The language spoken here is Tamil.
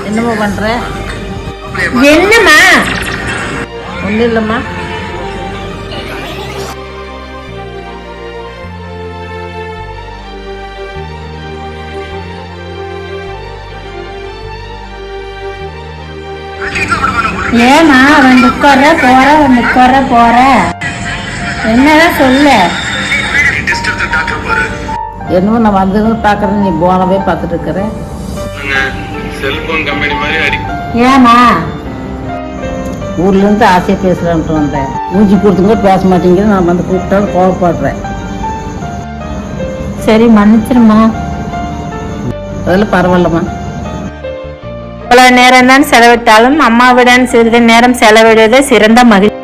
என்னம்மா பண்ற? என்னம்மா? ஒன்றும் இல்லைம்மா. ஏமா வந்து உட்கார போற என்னதான் சொல்லு. என்னமோ நான் வந்து பார்க்குறேன், நீ போனவே பார்த்துட்டு இருக்கிற. செல்போன் கம்பெனி மாதிரி அடி. ஏமா? ஊர்லேருந்து ஆசையாக பேசுகிறான்ட்டு வந்தேன். ஊஞ்சி கொடுத்துங்க பேச மாட்டேங்கிற, நான் வந்து கூப்பிட்டாலும் கோவப்படுறேன். சரி மன்னிச்சிருமா. அதெல்லாம் பரவாயில்லம்மா. இவ்வளவு நேரம் தான் செலவிட்டாலும் அம்மாவுடன் சிறிது நேரம் செலவிடுவது சிறந்த மகிழ்ச்சி.